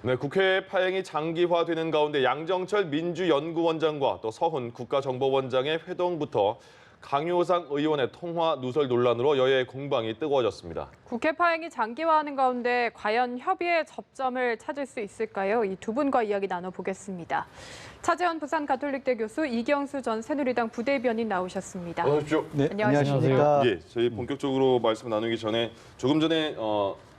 네, 국회 파행이 장기화되는 가운데 양정철 민주연구원장과 또 서훈 국가정보원장의 회동부터 강효상 의원의 통화 누설 논란으로 여야의 공방이 뜨거워졌습니다. 국회 파행이 장기화하는 가운데 과연 협의의 접점을 찾을 수 있을까요? 이 두 분과 이야기 나눠보겠습니다. 차재원 부산가톨릭대 교수, 이경수 전 새누리당 부대변인 나오셨습니다. 어서 오십시오. 네, 안녕하십니까. 예, 저희 본격적으로 말씀 나누기 전에 조금 전에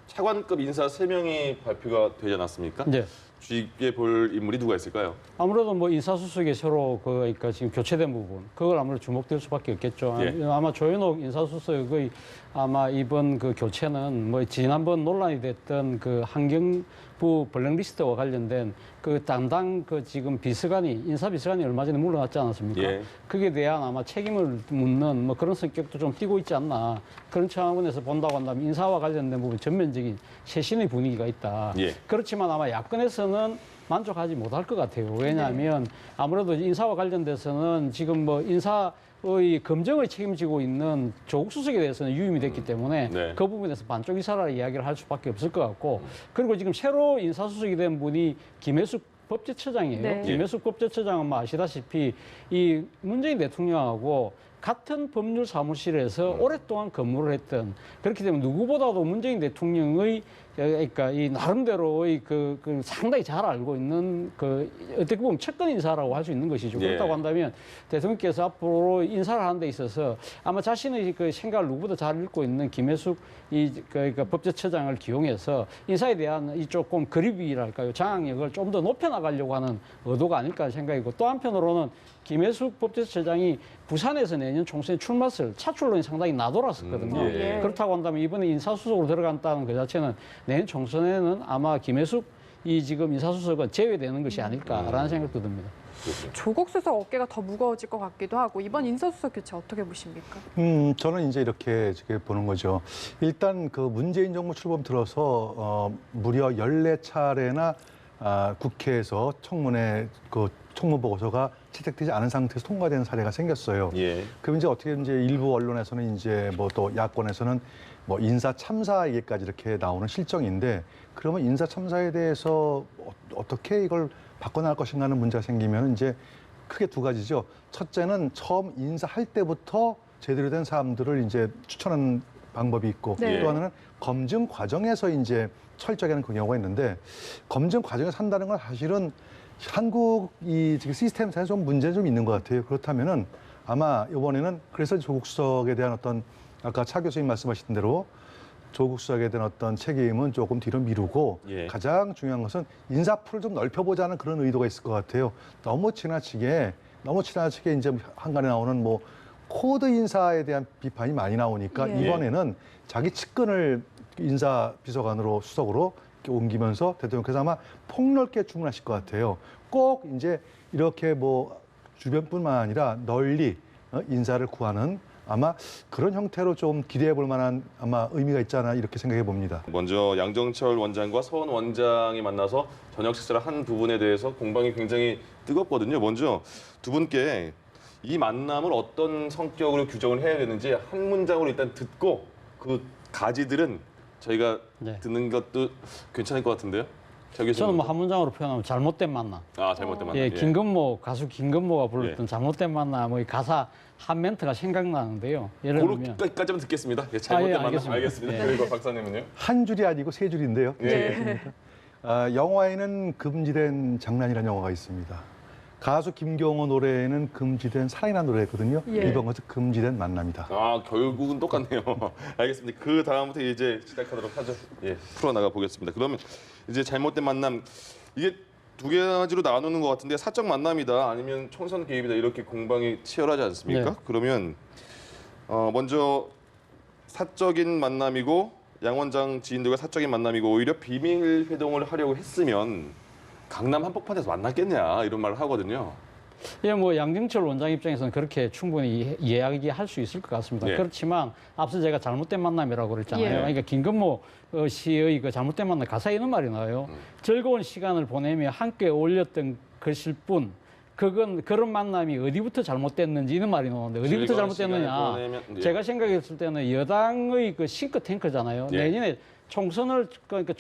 차관급 인사 3명이 발표가 되지 않았습니까? 네. 주의깊게 볼 인물이 누가 있을까요? 아무래도 뭐 인사수석이 새로 그러니까 지금 교체된 부분, 그걸 아무래도 주목될 수밖에 없겠죠. 예. 아마 조현옥 인사수석의 아마 이번 그 교체는 뭐 지난번 논란이 됐던 그 환경부 블랙리스트와 관련된 그 담당 그 지금 비서관이 인사비서관이 얼마 전에 물러났지 않았습니까? 예. 그게 대한 아마 책임을 묻는 뭐 그런 성격도 좀 띠고 있지 않나. 그런 차원에서 본다고 한다면 인사와 관련된 부분 전면적인 쇄신의 분위기가 있다. 예. 그렇지만 아마 야권에서는 만족하지 못할 것 같아요. 왜냐하면 아무래도 인사와 관련돼서는 지금 뭐 인사의 검증을 책임지고 있는 조국 수석에 대해서는 유임이 됐기 때문에 네. 그 부분에서 반쪽 이사라 이야기를 할 수밖에 없을 것 같고 그리고 지금 새로 인사수석이 된 분이 김혜숙 법제처장이에요. 네. 김혜숙 법제처장은 뭐 아시다시피 이 문재인 대통령하고 같은 법률 사무실에서 오랫동안 근무를 했던 그렇기 때문에 누구보다도 문재인 대통령의 그러니까 이 나름대로의 그 상당히 잘 알고 있는 그 어떻게 보면 측근 인사라고 할 수 있는 것이죠. 예. 그렇다고 한다면 대통령께서 앞으로 인사를 하는 데 있어서 아마 자신의 그 생각을 누구보다 잘 읽고 있는 김혜숙 그러니까 법제처장을 기용해서 인사에 대한 이 조금 그립이랄까요 장악력을 좀 더 높여나가려고 하는 의도가 아닐까 하는 생각이고 또 한편으로는 김혜숙 법제처장이 부산에서 내년 총선에 출마설 차출론이 상당히 나돌았었거든요. 예. 그렇다고 한다면 이번에 인사수석으로 들어간다는 그 자체는 내년 총선에는 아마 김혜숙 이 지금 인사수석은 제외되는 것이 아닐까라는 생각도 듭니다. 조국 수석 어깨가 더 무거워질 것 같기도 하고 이번 인사수석 교체 어떻게 보십니까? 저는 이제 이렇게 보는 거죠. 일단 그 문재인 정부 출범 들어서 무려 14차례나 국회에서 청문회 그 청문 보고서가 채택되지 않은 상태에서 통과되는 사례가 생겼어요. 예. 그럼 이제 어떻게 이제 일부 언론에서는 이제 뭐 또 야권에서는 뭐 인사 참사 얘기까지 이렇게 나오는 실정인데 그러면 인사 참사에 대해서 어떻게 이걸 바꿔나갈 것인가 하는 문제가 생기면 이제 크게 두 가지죠. 첫째는 처음 인사할 때부터 제대로 된 사람들을 이제 추천하는 방법이 있고 네. 또 하나는 검증 과정에서 이제 철저하게 하는 그 경우가 있는데 검증 과정에서 한다는 건 사실은 한국 이 지금 시스템상에 좀 문제는 좀 있는 것 같아요. 그렇다면은 아마 이번에는 그래서 조국 수석에 대한 어떤 아까 차 교수님 말씀하신 대로 조국 수석에 대한 어떤 책임은 조금 뒤로 미루고 예. 가장 중요한 것은 인사풀을 좀 넓혀보자는 그런 의도가 있을 것 같아요. 너무 지나치게 이제 한간에 나오는 뭐 코드 인사에 대한 비판이 많이 나오니까 예. 이번에는 자기 측근을 인사 비서관으로 수석으로 이렇게 옮기면서 대통령께서 아마 폭넓게 주문하실 것 같아요. 꼭 이제 이렇게 뭐 주변뿐만 아니라 널리 인사를 구하는 아마 그런 형태로 좀 기대해 볼 만한 아마 의미가 있지 않나 이렇게 생각해 봅니다. 먼저 양정철 원장과 서훈 원장이 만나서 저녁 식사를 한 부분에 대해서 공방이 굉장히 뜨겁거든요. 먼저 두 분께 이 만남을 어떤 성격으로 규정을 해야 되는지 한 문장으로 일단 듣고 그 가지들은 저희가 네. 듣는 것도 괜찮을 것 같은데요. 저는 뭐 한 문장으로 표현하면 잘못된 만남. 잘못된 만남. 예, 가수 김건모가 불렀던 예. 잘못된 만남의 가사 한 멘트가 생각나는데요. 예를 들면 그렇게까지만 듣겠습니다. 예, 잘못된 만남. 알겠습니다. 알겠습니다. 예. 그리고 박사님은요? 한 줄이 아니고 세 줄인데요. 예. 영화에는 금지된 장난이라는 영화가 있습니다. 가수 김경호 노래에는 금지된 사랑이라는 노래거든요. 예. 이번 것은 금지된 만남이다. 결국은 똑같네요. 알겠습니다. 그 다음부터 이제 시작하도록 하죠. 예, 풀어나가 보겠습니다. 그러면 이제 잘못된 만남 이게 두 가지로 나누는 것 같은데 사적 만남이다 아니면 총선 개입이다 이렇게 공방이 치열하지 않습니까? 네. 그러면 먼저 사적인 만남이고 양 원장 지인들과 사적인 만남이고 오히려 비밀 회동을 하려고 했으면 강남 한복판에서 만났겠냐 이런 말을 하거든요. 예, 뭐 양정철 원장 입장에서는 그렇게 충분히 이야기할 수 있을 것 같습니다. 네. 그렇지만 앞서 제가 잘못된 만남이라고 그랬잖아요. 예. 그러니까 김건모 씨의 그 잘못된 만남 가사에 이런 말이 나와요. 즐거운 시간을 보내며 함께 어울렸던 것일 뿐 그건 그런 만남이 어디부터 잘못됐는지 이런 말이 나오는데 어디부터 즐거운 시간을 잘못됐느냐? 보내면, 예. 제가 생각했을 때는 여당의 그 싱크탱크잖아요. 예. 내년에 총선을 그러니까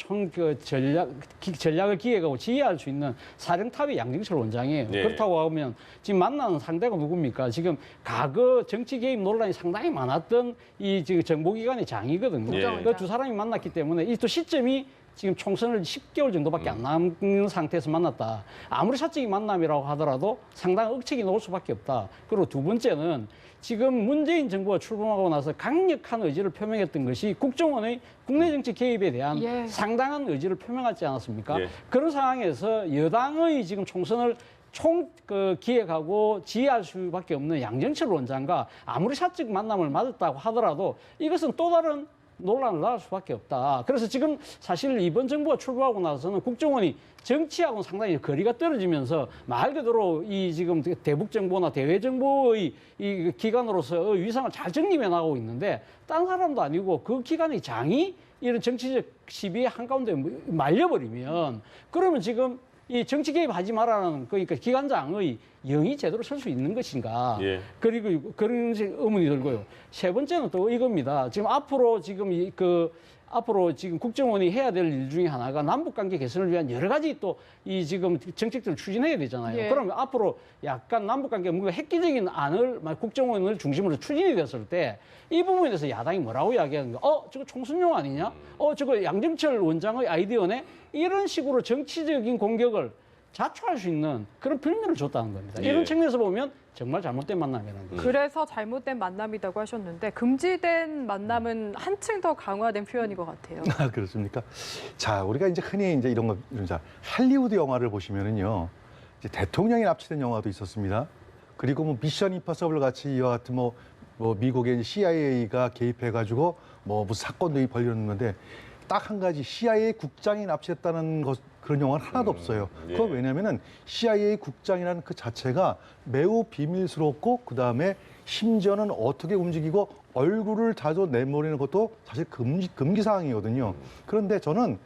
전략을 기획하고 지휘할 수 있는 사령탑이 양정철 원장이에요. 네. 그렇다고 하면 지금 만나는 상대가 누굽니까? 지금 과거 정치 개입 논란이 상당히 많았던 이 지금 정보기관의 장이거든요. 예. 그 두 사람이 만났기 때문에 이 또 시점이 지금 총선을 10개월 정도밖에 안 남은 상태에서 만났다. 아무리 사적인 만남이라고 하더라도 상당한 억측이 나올 수밖에 없다. 그리고 두 번째는 지금 문재인 정부가 출범하고 나서 강력한 의지를 표명했던 것이 국정원의 국내 정치 개입에 대한 예. 상당한 의지를 표명하지 않았습니까? 예. 그런 상황에서 여당의 지금 총선을 기획하고 지휘할 수밖에 없는 양정철 원장과 아무리 사적 만남을 맺었다고 하더라도 이것은 또 다른 논란을 낳을 수밖에 없다. 그래서 지금 사실 이번 정부가 출범하고 나서는 국정원이 정치하고는 상당히 거리가 떨어지면서 말 그대로 이 지금 대북 정보나 대외 정보의 이 기관으로서 위상을 잘 정립해 나가고 있는데 딴 사람도 아니고 그 기관의 장이 이런 정치적 시비에 한가운데 말려버리면 그러면 지금 이 정치 개입하지 말라는 그러니까 기관장의 영이 제대로 설 수 있는 것인가? 예. 그리고 그런 의문이 들고요. 세 번째는 또 이겁니다. 지금 앞으로 지금 국정원이 해야 될 일 중에 하나가 남북 관계 개선을 위한 여러 가지 또 이 지금 정책들을 추진해야 되잖아요. 예. 그러면 앞으로 약간 남북 관계 뭔가 획기적인 안을 국정원을 중심으로 추진이 됐을 때 이 부분에 대해서 야당이 뭐라고 이야기하는가? 저거 총선용 아니냐? 저거 양정철 원장의 아이디어네? 이런 식으로 정치적인 공격을 자초할 수 있는 그런 빌미를 줬다는 겁니다. 예. 이런 측면에서 보면 정말 잘못된 만남이라는 거죠. 그래서 잘못된 만남이라고 하셨는데 금지된 만남은 한층 더 강화된 표현인 것 같아요. 아, 그렇습니까? 자, 우리가 이제 흔히 이제 이런 자, 할리우드 영화를 보시면은요, 이제 대통령이 납치된 영화도 있었습니다. 그리고 뭐 미션 임파서블 같이 이와 같은 뭐 미국의 CIA가 개입해가지고 뭐 무슨 사건들이 벌어졌는데 딱 한 가지 CIA 국장이 납치했다는 그런 영화는 하나도 없어요. 예. 그건 왜냐면은 CIA 국장이라는 그 자체가 매우 비밀스럽고 그 다음에 심지어는 어떻게 움직이고 얼굴을 자주 내모리는 것도 사실 금기 사항이거든요. 그런데 저는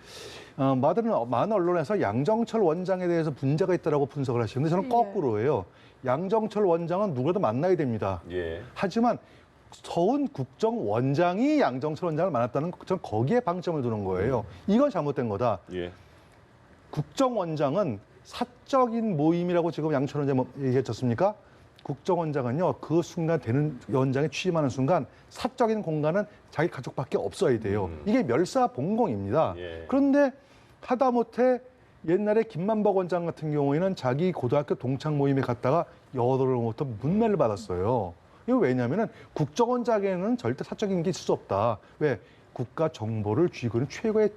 많은 언론에서 양정철 원장에 대해서 문제가 있다라고 분석을 하시는데 저는 예. 거꾸로예요. 양정철 원장은 누구라도 만나야 됩니다. 예. 하지만 서훈 국정원장이 양정철 원장을 만났다는 저는 거기에 방점을 두는 거예요. 이건 잘못된 거다. 예. 국정원장은 사적인 모임이라고 지금 양철 원장 얘기했었습니까? 국정원장은요, 그 순간 되는 원장에 취임하는 순간 사적인 공간은 자기 가족밖에 없어야 돼요. 이게 멸사봉공입니다. 예. 그런데 하다못해 옛날에 김만복 원장 같은 경우에는 자기 고등학교 동창 모임에 갔다가 여러분으로부터 문매를 받았어요. 이거 왜냐하면 국정원장에는 절대 사적인 게 있을 수 없다. 왜? 국가 정보를 쥐고는 최고의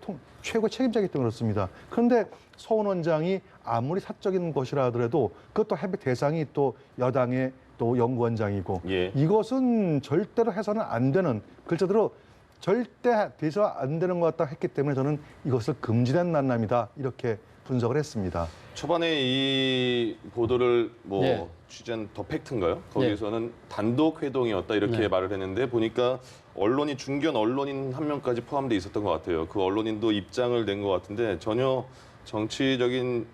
책임자이기 때문에 그렇습니다. 그런데 서훈 원장이 아무리 사적인 것이라 하더라도 그것도 해배 대상이 또 여당의 또 연구원장이고 예. 이것은 절대로 해서는 안 되는 글자대로 절대 돼서 안 되는 것 같다 했기 때문에 저는 이것을 금지된 만남이다 이렇게 분석을 했습니다. 초반에 이 보도를 네. 취재한 더 팩트인가요? 거기서는 단독 회동이었다 이렇게 네. 말을 했는데 보니까 언론이 중견 언론인 한 명까지 포함돼 있었던 것 같아요. 그 언론인도 입장을 낸 것 같은데 전혀 정치적인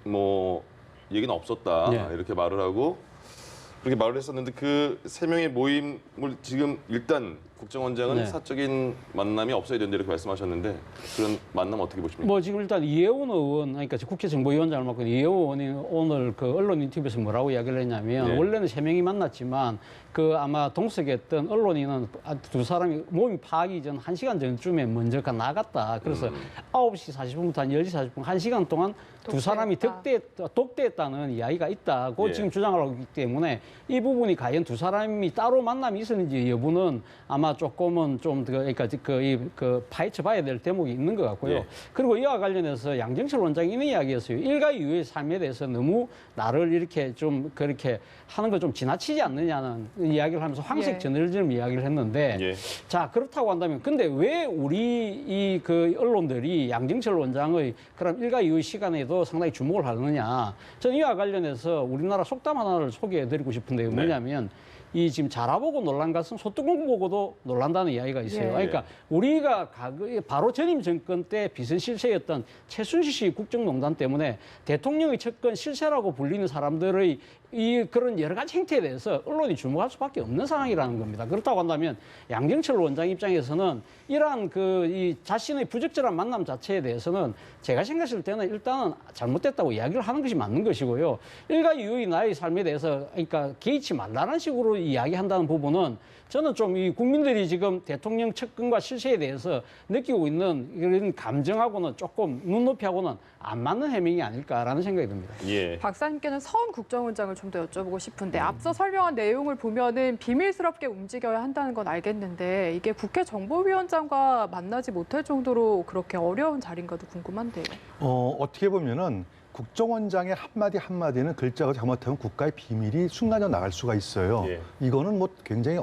얘기는 없었다 네. 이렇게 말을 하고 그렇게 말을 했었는데 그 세 명의 모임을 지금 일단 국정원장은 네. 사적인 만남이 없어야 된다 이렇게 말씀하셨는데 그런 만남 어떻게 보십니까? 뭐 지금 일단 이혜원 의원, 그러니까 국회 정보위원장을 맡고 있는 이혜원 의원이 오늘 그 언론 인터뷰에서 뭐라고 이야기를 했냐면 네. 원래는 세 명이 만났지만 그 아마 동석했던 언론인은 두 사람이 모임 파악이 전 1시간 전쯤에 먼저 나갔다. 그래서 9시 40분부터 한 10시 40분, 1시간 동안 두 사람이 독대했다는 이야기가 있다고 예. 지금 주장을 하고 있기 때문에 이 부분이 과연 두 사람이 따로 만남이 있었는지 여부는 아마 조금은 좀 그러니까 파헤쳐 봐야 될 대목이 있는 것 같고요. 예. 그리고 이와 관련해서 양정철 원장이 이런 이야기했어요. 일가 이후의 삶에 대해서 너무 나를 이렇게 좀 그렇게 하는 거 좀 지나치지 않느냐는 이야기를 하면서 황색 예. 저널리즘 이야기를 했는데 예. 자 그렇다고 한다면 근데 왜 우리 그 언론들이 양정철 원장의 그럼 일가 이후의 시간에도 상당히 주목을 하느냐? 저는 이와 관련해서 우리나라 속담 하나를 소개해드리고 싶은데 네. 뭐냐면 이 지금 자라보고 놀란 것은 소뚜껑 보고도 놀란다는 이야기가 있어요. 예. 그러니까 우리가 바로 전임 정권 때 비선실세였던 최순실 씨 국정농단 때문에 대통령의 측근 실세라고 불리는 사람들의 이 그런 여러 가지 행태에 대해서 언론이 주목할 수밖에 없는 상황이라는 겁니다. 그렇다고 한다면 양정철 원장 입장에서는 이러한 이 자신의 부적절한 만남 자체에 대해서는 제가 생각했을 때는 일단은 잘못됐다고 이야기를 하는 것이 맞는 것이고요. 일가 이후의 나의 삶에 대해서 그러니까 개의치 말라는 식으로 이야기한다는 부분은 저는 좀 이 국민들이 지금 대통령 측근과 실세에 대해서 느끼고 있는 이런 감정하고는 조금 눈높이하고는 안 맞는 해명이 아닐까라는 생각이 듭니다. 예. 박사님께는 서훈 국정원장을 좀 더 여쭤보고 싶은데 앞서 설명한 내용을 보면은 비밀스럽게 움직여야 한다는 건 알겠는데 이게 국회 정보위원장과 만나지 못할 정도로 그렇게 어려운 자리인가도 궁금한데요. 어떻게 보면은 국정원장의 한마디 한마디는 글자가 잘못하면 국가의 비밀이 순간적으로 나갈 수가 있어요. 예. 이거는 뭐 굉장히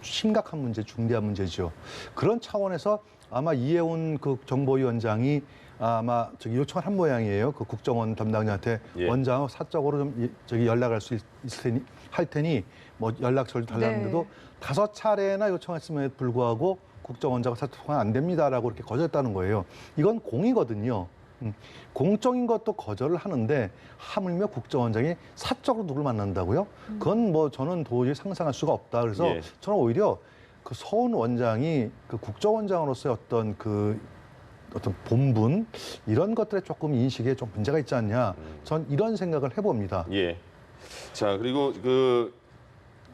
심각한 문제, 중대한 문제죠. 그런 차원에서 아마 이해운 그 정보위원장이 아마 요청을 한 모양이에요. 그 국정원 담당자한테 예. 원장 사적으로 좀 연락할 수 할 테니 뭐 연락처를 달라는데도 네. 5차례나 요청했음에도 불구하고 국정원장과 사적 통화 안 됩니다라고 이렇게 거절했다는 거예요. 이건 공이거든요. 공적인 것도 거절을 하는데 하물며 국정원장이 사적으로 누굴 만난다고요? 그건 뭐 저는 도저히 상상할 수가 없다. 그래서 예. 저는 오히려 그 서훈 원장이 그 국정원장으로서의 어떤 본분 이런 것들에 조금 인식에 좀 문제가 있지 않냐. 전 이런 생각을 해봅니다. 예. 자, 그리고 그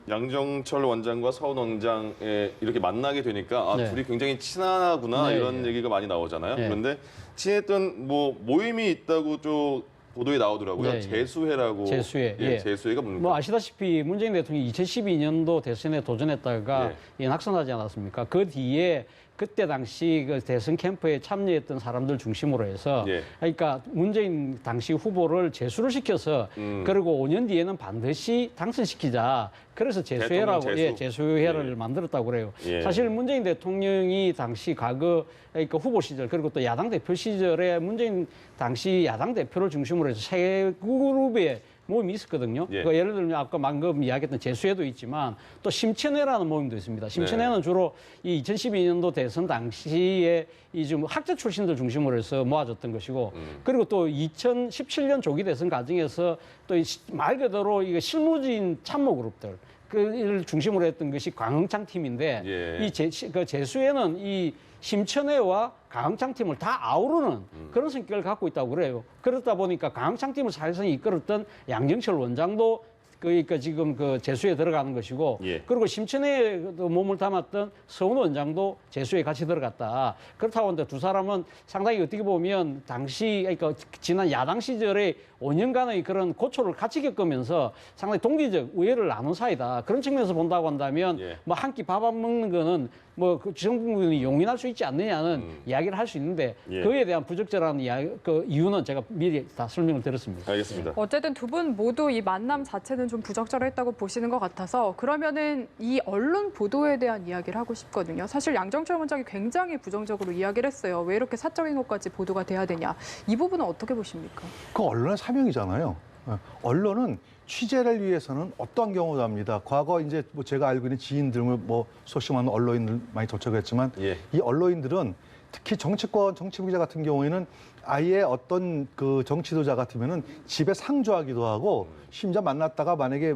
양정철 원장과 서훈 원장에 이렇게 만나게 되니까 네. 둘이 굉장히 친하구나 네, 이런 네. 얘기가 많이 나오잖아요. 네. 그런데 친했던 뭐 모임이 있다고 좀 보도에 나오더라고요. 네, 네. 재수회라고. 재수회, 예. 재수회가 뭡니까? 뭐 아시다시피 문재인 대통령이 2012년도 대선에 도전했다가 낙선하지 않았습니까? 그 뒤에 그때 당시 그 대선 캠프에 참여했던 사람들 중심으로 해서 예. 그러니까 문재인 당시 후보를 재수를 시켜서 그리고 5년 뒤에는 반드시 당선시키자. 그래서 재수회라고 대통령 재수. 재수회를 예. 만들었다고 그래요. 예. 사실 문재인 대통령이 당시 과거 그러니까 후보 시절 그리고 또 야당 대표 시절에 문재인 당시 야당 대표를 중심으로 해서 세 그룹의 모임이 있었거든요. 예. 예를 들면 아까 방금 이야기했던 재수회도 있지만 또 심천회라는 모임도 있습니다. 심천회는 네. 주로 이 2012년도 대선 당시에 이 좀 학자 출신들 중심으로 해서 모아졌던 것이고 그리고 또 2017년 조기 대선 과정에서 또 말 그대로 이거 실무진 참모 그룹들 그를 중심으로 했던 것이 광흥창 팀인데 예. 이 재수회는 이 심천회와 강흥창 팀을 다 아우르는 그런 성격을 갖고 있다고 그래요. 그렇다 보니까 강흥창 팀을 사실상 이끌었던 양정철 원장도 그러니까 지금 그 재수에 들어가는 것이고 예. 그리고 심천에 몸을 담았던 서훈 원장도 재수에 같이 들어갔다. 그렇다고 하는데 두 사람은 상당히 어떻게 보면 당시 그러니까 지난 야당 시절에 5년간의 그런 고초를 같이 겪으면서 상당히 동기적 우애를 나눈 사이다. 그런 측면에서 본다고 한다면 예. 뭐 한 끼 밥 안 먹는 거는 뭐 그 정부군이 용인할 수 있지 않느냐는 이야기를 할 수 있는데 예. 그에 대한 부적절한 그 이유는 제가 미리 다 설명을 드렸습니다. 알겠습니다. 어쨌든 두 분 모두 이 만남 자체는 좀 부적절했다고 보시는 것 같아서 그러면은 이 언론 보도에 대한 이야기를 하고 싶거든요. 사실 양정철 원장이 굉장히 부정적으로 이야기를 했어요. 왜 이렇게 사적인 것까지 보도가 돼야 되냐. 이 부분은 어떻게 보십니까? 그 언론의 사명이잖아요. 언론은 취재를 위해서는 어떠한 경우도 합니다. 과거 이제 뭐 제가 알고 있는 지인들 뭐 수없이 많은 언론인들 많이 접촉했지만 예. 이 언론인들은 특히 정치권 정치부 기자 같은 경우에는 아예 어떤 그 정치도자 같으면은 집에 상주하기도 하고 심지어 만났다가 만약에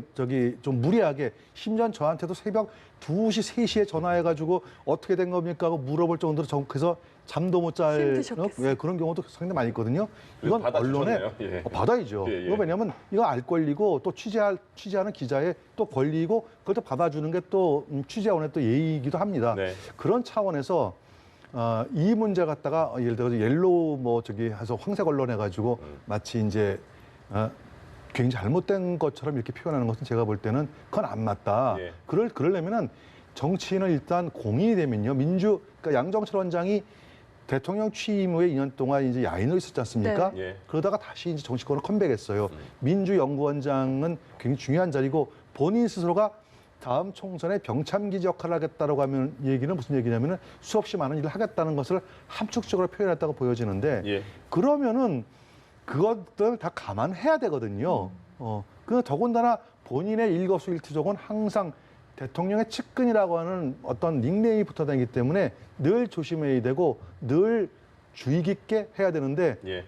좀 무리하게 심지어 저한테도 새벽 2시, 3시에 전화해가지고 어떻게 된 겁니까 하고 물어볼 정도로 그래서 잠도 못 잘 힘드셨겠어요. 그런 경우도 상당히 많이 있거든요. 이건 언론의 받아주셨네요. 예. 받아야죠. 예, 예. 이거 왜냐하면 이거 알 권리고 또 취재하는 기자의 또 권리고 그걸 또 받아주는 게 또 취재원의 또 예의이기도 합니다. 네. 그런 차원에서 이 문제 갖다가 예를 들어서 옐로우 해서 황색 언론 해가지고 마치 이제 굉장히 잘못된 것처럼 이렇게 표현하는 것은 제가 볼 때는 그건 안 맞다. 예. 그러려면은 정치인은 일단 공인이 되면요. 그러니까 양정철 원장이 대통령 취임 후에 2년 동안 이제 야인으로 있었지 않습니까? 네. 예. 그러다가 다시 이제 정치권으로 컴백했어요. 민주연구원장은 굉장히 중요한 자리고 본인 스스로가 다음 총선에 병참기지 역할을 하겠다라고 하면 얘기는 무슨 얘기냐면은 수없이 많은 일을 하겠다는 것을 함축적으로 표현했다고 보여지는데 예. 그러면은 그것들 다 감안해야 되거든요. 그러나 더군다나 본인의 일거수일투족은 항상 대통령의 측근이라고 하는 어떤 닉네임이 붙어 다니기 때문에 늘 조심해야 되고 늘 주의 깊게 해야 되는데 예.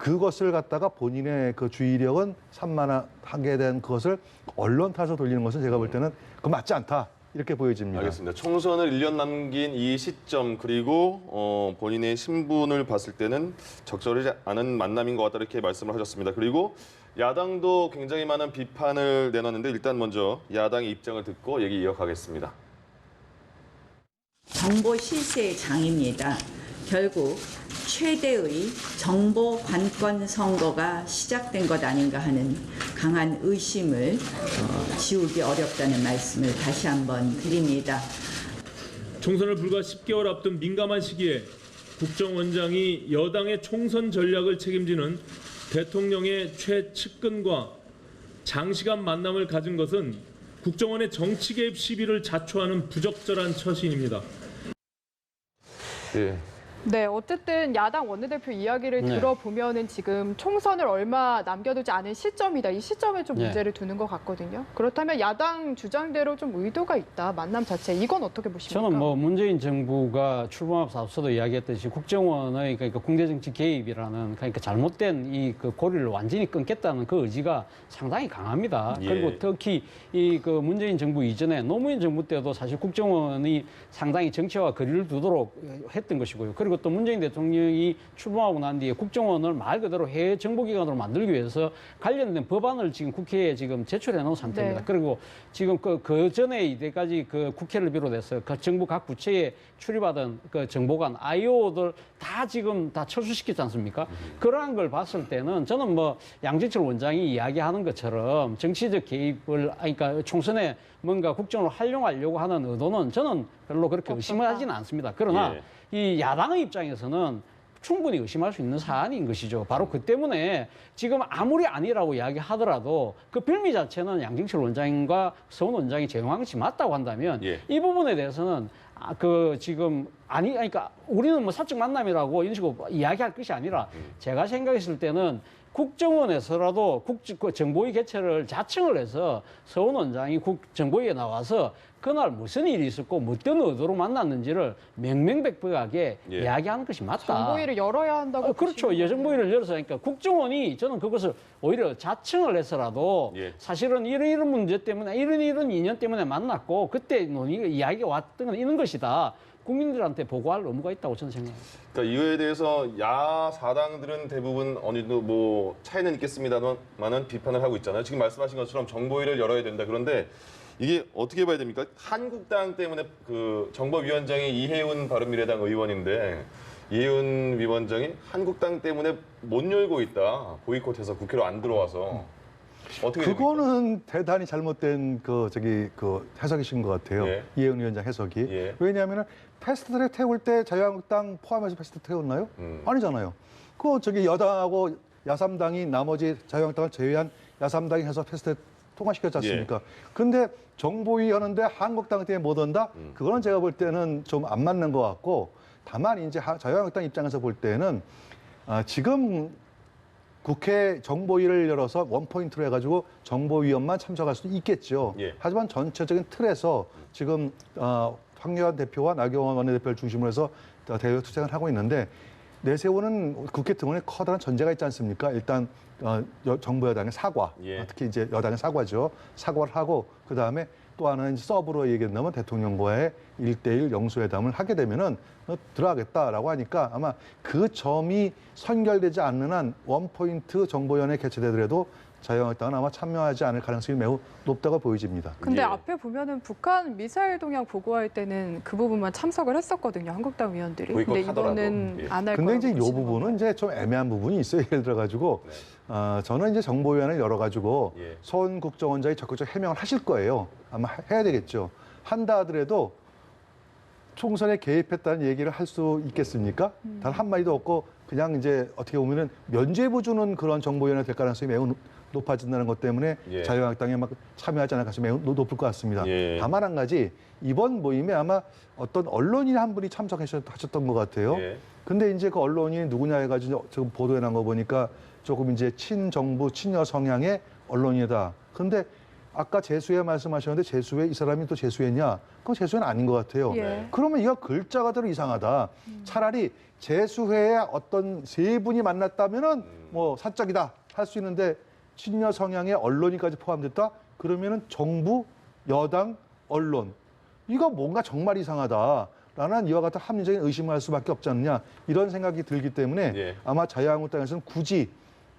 그것을 갖다가 본인의 그 주의력은 산만하게 된 그것을 언론 탓으로 돌리는 것은 제가 볼 때는 그건 맞지 않다. 이렇게 보여집니다. 알겠습니다. 총선을 1년 남긴 이 시점 그리고 본인의 신분을 봤을 때는 적절하지 않은 만남인 것 같다 이렇게 말씀을 하셨습니다. 그리고 야당도 굉장히 많은 비판을 내놨는데 일단 먼저 야당의 입장을 듣고 얘기 이어가겠습니다. 정보 실세의 장입니다. 결국 최대의 정보 관권 선거가 시작된 것 아닌가 하는 강한 의심을 지우기 어렵다는 말씀을 다시 한번 드립니다. 총선을 불과 10개월 앞둔 민감한 시기에 국정원장이 여당의 총선 전략을 책임지는 대통령의 최측근과 장시간 만남을 가진 것은 국정원의 정치 개입 시비를 자초하는 부적절한 처신입니다. 예. 네, 어쨌든 야당 원내대표 이야기를 네. 들어보면은 지금 총선을 얼마 남겨두지 않은 시점이다. 이 시점에 좀 네. 문제를 두는 것 같거든요. 그렇다면 야당 주장대로 좀 의도가 있다. 만남 자체. 이건 어떻게 보십니까? 저는 뭐 문재인 정부가 출범하면서 앞서도 이야기했듯이 국정원의 그러니까 국내정치 개입이라는 그러니까 잘못된 이 그 고리를 완전히 끊겠다는 그 의지가 상당히 강합니다. 예. 그리고 특히 이 그 문재인 정부 이전에 노무현 정부 때도 사실 국정원이 상당히 정치와 거리를 두도록 했던 것이고요. 그리고 또 문재인 대통령이 출범하고 난 뒤에 국정원을 말 그대로 해외 정보기관으로 만들기 위해서 관련된 법안을 지금 국회에 지금 제출해 놓은 상태입니다. 네. 그리고 지금 그 전에 이때까지 그 국회를 비롯해서 그 정부 각 부처에 출입하던 그 정보관 IO들 다 지금 다 철수시켰지 않습니까? 그러한 걸 봤을 때는 저는 뭐 양재철 원장이 이야기하는 것처럼 정치적 개입을 그러니까 총선에 뭔가 국정을 활용하려고 하는 의도는 저는 별로 그렇게 의심하지는 않습니다. 그러나 예. 이 야당의 입장에서는 충분히 의심할 수 있는 사안인 것이죠. 바로 그 때문에 지금 아무리 아니라고 이야기하더라도 그 빌미 자체는 양정철 원장과 서훈 원장이 제공한 것이 맞다고 한다면 예. 이 부분에 대해서는 그 지금 그러니까 우리는 뭐 사적 만남이라고 이런 식으로 이야기할 것이 아니라 제가 생각했을 때는 국정원에서라도 정보위 개최를 자청을 해서 서훈 원장이 정보위에 나와서 그날 무슨 일이 있었고 어떤 의도로 만났는지를 명명백백하게 예. 이야기하는 것이 맞다. 정보위를 열어야 한다고. 그렇죠. 보시는 여정부위를 열어서 그러니까 국정원이 저는 그것을 오히려 자청을 해서라도 예. 사실은 이런 문제 때문에 이런 인연 때문에 만났고 그때 이야기가 왔던 이런 것이다. 국민들한테 보고할 의무가 있다고 저는 생각합니다. 그러니까 이거에 대해서 야사당들은 대부분 어느 정도 뭐 차이는 있겠습니다만은 비판을 하고 있잖아요. 지금 말씀하신 것처럼 정보위를 열어야 된다. 그런데 이게 어떻게 봐야 됩니까? 한국당 때문에 그 정보위원장이 이해운 바른미래당 의원인데 이해운 위원장이 한국당 때문에 못 열고 있다. 보이콧해서 국회로 안 들어와서 어떻게 됩니까? 그거는 대단히 잘못된 그 해석이신 것 같아요. 예. 이해운 위원장 해석이. 예. 왜냐하면 패스트트랙 태울 때 자유한국당 포함해서 패스트트랙 태웠나요? 아니잖아요. 그거 여당하고 야삼당이 나머지 자유한국당을 제외한 야삼당이 해서 패스트트랙 통과시켰지 않습니까? 근데 정보위 하는데 한국당 때문에 못 온다? 그거는 제가 볼 때는 좀 안 맞는 것 같고 다만 이제 자유한국당 입장에서 볼 때는 지금 국회 정보위를 열어서 원포인트로 해가지고 정보위원만 참석할 수도 있겠죠. 예. 하지만 전체적인 틀에서 지금 황교안 대표와 나경원 원내대표를 중심으로 해서 대외 투쟁을 하고 있는데 내세우는 국회 등원에 커다란 전제가 있지 않습니까? 일단 정부 여당의 사과, 예. 특히 이제 여당의 사과죠. 사과를 하고 그 다음에 또 하나는 서브로 얘기한다면 대통령과의 1대1 영수회담을 하게 되면은 들어가겠다라고 하니까 아마 그 점이 선결되지 않는 한 원포인트 정보위원회 개최되더라도 자유한국당은 아마 참여하지 않을 가능성이 매우 높다고 보여집니다. 근데 예. 앞에 보면은 북한 미사일 동향 보고할 때는 그 부분만 참석을 했었거든요. 한국당 위원들이. 보이콧 근데 하더라도. 이번은 예. 안 할 거라고 근데 이제 이 보시는 부분은 건가요? 이제 좀 애매한 부분이 있어요. 예를 들어가지고 저는 이제 정보위원회를 열어가지고 예. 서훈 국정원장이 적극적 해명을 하실 거예요. 아마 해야 되겠죠. 한다 하더라도 총선에 개입했다는 얘기를 할 수 있겠습니까? 단 한마디도 없고 그냥 이제 어떻게 보면은 면죄부 주는 그런 정보위원회 될 가능성이 매우 높아진다는 것 때문에 예. 자유한국당에 막 참여하지 않을 가능성이 매우 높을 것 같습니다. 예. 다만 한 가지 이번 모임에 아마 어떤 언론인 한 분이 참석하셨던 것 같아요. 예. 근데 이제 그 언론인이 누구냐 해가지고 지금 보도에 난 거 보니까 조금 이제 친정부, 친여 성향의 언론이다. 근데 아까 재수회 말씀하셨는데 재수회 이 사람이 또 재수회냐? 그건 재수회는 아닌 것 같아요. 예. 그러면 이거 글자가 대로 이상하다. 차라리 재수회에 어떤 세 분이 만났다면은 뭐 사적이다 할 수 있는데 친여 성향의 언론인까지 포함됐다? 그러면은 정부, 여당, 언론 이거 뭔가 정말 이상하다라는 이와 같은 합리적인 의심을 할 수밖에 없지 않느냐 이런 생각이 들기 때문에 예. 아마 자유한국당에서는 굳이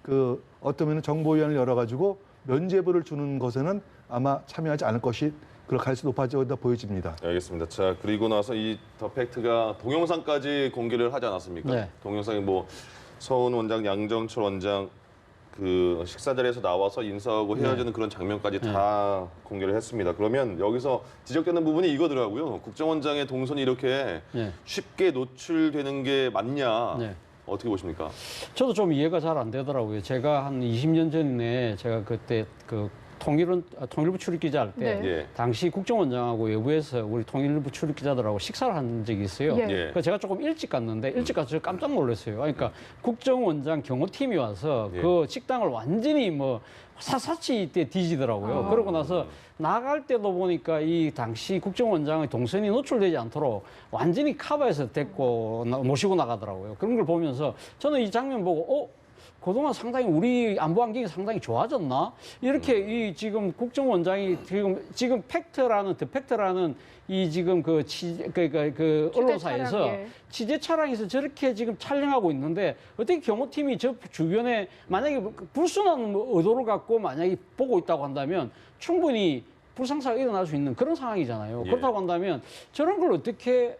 그 어떠면 정보위원을 열어가지고 면죄부를 주는 것에는 아마 참여하지 않을 것이 그럴 가능성이 높아져 보여집니다. 알겠습니다. 자, 그리고 나서 이 더 팩트가 동영상까지 공개를 하지 않았습니까? 네. 동영상에 뭐 서훈 원장, 양정철 원장 그 식사 자리에서 나와서 인사하고 헤어지는 그런 장면까지 다 공개를 했습니다. 그러면 여기서 지적되는 부분이 이거더라고요. 국정원장의 동선이 이렇게 네. 쉽게 노출되는 게 맞냐? 네. 어떻게 보십니까? 저도 좀 이해가 잘 안 되더라고요. 제가 한 20년 전에 제가 그때 그 통일부 출입기자 할 때 네. 예. 당시 국정원장하고 외부에서 우리 통일부 출입기자들하고 식사를 한 적이 있어요. 예. 예. 그래서 제가 조금 일찍 갔는데 일찍 가서 깜짝 놀랐어요. 그러니까 국정원장 경호팀이 와서 예. 그 식당을 완전히 뭐 사사치 때 뒤지더라고요. 그러고 나서 나갈 때도 보니까 이 당시 국정원장의 동선이 노출되지 않도록 완전히 커버해서 데리고 모시고 나가더라고요. 그런 걸 보면서 저는 이 장면 보고 그동안 상당히 우리 안보 환경이 상당히 좋아졌나? 이렇게 이 지금 국정원장이 지금 더 팩트라는 이 지금 그 언론사에서 차량, 예. 취재 차량에서 저렇게 지금 촬영하고 있는데 어떻게 경호팀이 저 주변에 만약에 불순한 의도를 갖고 만약에 보고 있다고 한다면 충분히 불상사가 일어날 수 있는 그런 상황이잖아요. 예. 그렇다고 한다면 저런 걸 어떻게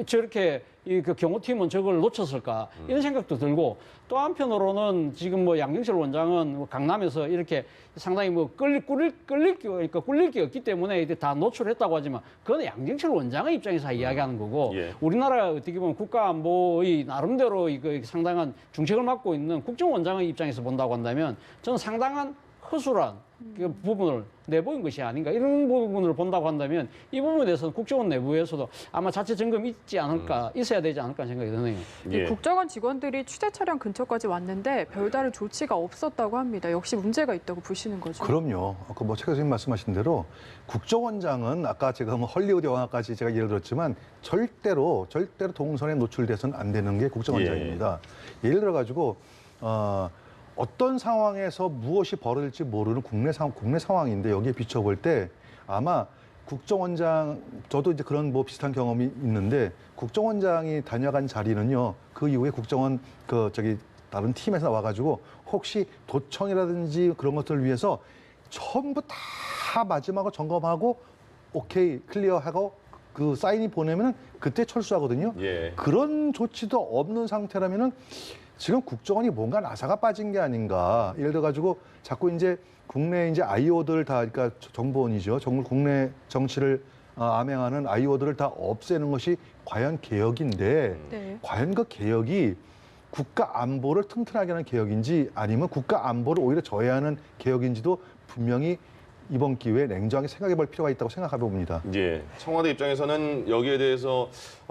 저렇게 그 경호팀은 저걸 놓쳤을까 이런 생각도 들고 또 한편으로는 지금 뭐 양정철 원장은 뭐 강남에서 이렇게 상당히 뭐 꿀릴 게 없기 때문에 이제 다 노출했다고 하지만 그건 양정철 원장의 입장에서 이야기하는 거고 예. 우리나라 어떻게 보면 국가안보의 나름대로 이거 상당한 중책을 맡고 있는 국정원장의 입장에서 본다고 한다면 저는 상당한 허술한 그 부분을 내보인 것이 아닌가 이런 부분을 본다고 한다면 이 부분에 대해서는 국정원 내부에서도 아마 자체 점검이 있지 않을까 있어야 되지 않을까 생각이 드네요. 예. 국정원 직원들이 취재 차량 근처까지 왔는데 별다른 조치가 없었다고 합니다. 역시 문제가 있다고 보시는 거죠? 그럼요. 아까 뭐 최 교수님 말씀하신 대로 국정원장은 아까 제가 뭐 헐리우드 영화까지 제가 예를 들었지만 절대로 동선에 노출돼서는 안 되는 게 국정원장입니다. 예를 들어 가지고 어떤 상황에서 무엇이 벌어질지 모르는 국내 상황인데 여기에 비춰볼 때 아마 국정원장 저도 이제 그런 뭐 비슷한 경험이 있는데 국정원장이 다녀간 자리는요 그 이후에 국정원 다른 팀에서 와가지고 혹시 도청이라든지 그런 것들을 위해서 전부 다 마지막으로 점검하고 오케이 클리어하고 그 사인이 보내면은 그때 철수하거든요. 예. 그런 조치도 없는 상태라면은 지금 국정원이 뭔가 나사가 빠진 게 아닌가. 예를 들어 가지고 자꾸 이제 국내 이제 아이오들 다 그러니까 정보원이죠. 국내 정치를 암행하는 아이오들을 다 없애는 것이 과연 개혁인데 네. 과연 그 개혁이 국가 안보를 튼튼하게 하는 개혁인지 아니면 국가 안보를 오히려 저해하는 개혁인지도 분명히 이번 기회에 냉정하게 생각해 볼 필요가 있다고 생각해 봅니다. 예. 청와대 입장에서는 여기에 대해서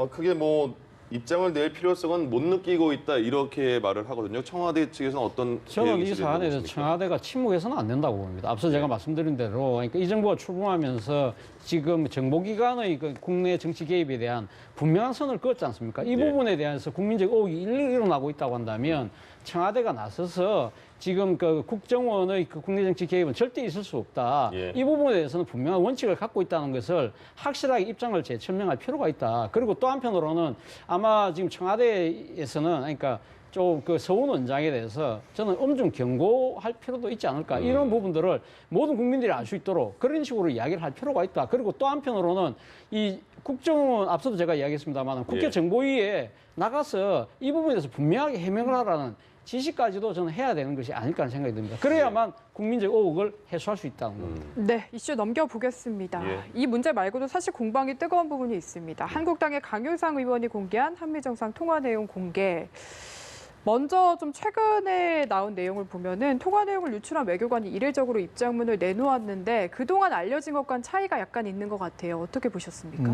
크게 뭐 입장을 낼 필요성은 못 느끼고 있다 이렇게 말을 하거든요. 청와대 측에서는 어떤 저는 계획이 이 사안에 대해서 있습니까? 청와대가 침묵해서는 안 된다고 봅니다. 앞서 제가 말씀드린 대로 그러니까 이 정부가 출범하면서 지금 정보기관의 그 국내 정치 개입에 대한 분명한 선을 그었지 않습니까? 이 예. 부분에 대해서 국민적 의혹이 일어나고 있다고 한다면 청와대가 나서서 지금 그 국정원의 그 국내 정치 개입은 절대 있을 수 없다. 예. 이 부분에 대해서는 분명한 원칙을 갖고 있다는 것을 확실하게 입장을 재천명할 필요가 있다. 그리고 또 한편으로는 아마 지금 청와대에서는 그러니까 좀 그 서훈 원장에 대해서 저는 엄중 경고할 필요도 있지 않을까. 이런 부분들을 모든 국민들이 알 수 있도록 그런 식으로 이야기를 할 필요가 있다. 그리고 또 한편으로는 이 국정원 앞서도 제가 이야기했습니다만 국회 예. 정보위에 나가서 이 부분에 대해서 분명하게 해명을 하라는 지시까지도 저는 해야 되는 것이 아닐까 하는 생각이 듭니다. 그래야만 국민적 의혹을 해소할 수 있다는 겁니다. 네, 이슈 넘겨보겠습니다. 예. 이 문제 말고도 사실 공방이 뜨거운 부분이 있습니다. 한국당의 강효상 의원이 공개한 한미정상 통화 내용 공개. 먼저 좀 최근에 나온 내용을 보면은 통화 내용을 유출한 외교관이 이례적으로 입장문을 내놓았는데 그동안 알려진 것과는 차이가 약간 있는 것 같아요. 어떻게 보셨습니까?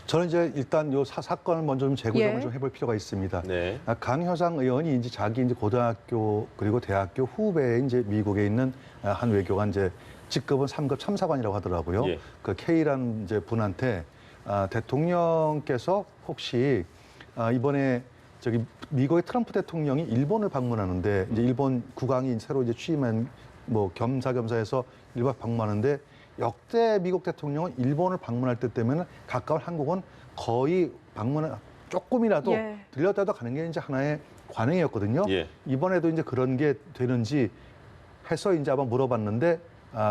저는 이제 일단 요 사건을 먼저 좀 재구성을 예. 좀 해볼 필요가 있습니다. 네. 강효상 의원이 이제 자기 이제 고등학교 그리고 대학교 후배에 이제 미국에 있는 한 외교관 이제 직급은 3급 참사관이라고 하더라고요. 예. 그 K라는 이제 분한테 대통령께서 혹시 이번에 저기 미국의 트럼프 대통령이 일본을 방문하는데 이제 일본 국왕이 새로 이제 취임한 뭐 겸사겸사해서 일본 방문하는데 역대 미국 대통령은 일본을 방문할 때 때문에 가까운 한국은 거의 방문을 조금이라도 예. 들렸다도 가는 게 이제 하나의 관행이었거든요. 예. 이번에도 이제 그런 게 되는지 해서 이제 한번 물어봤는데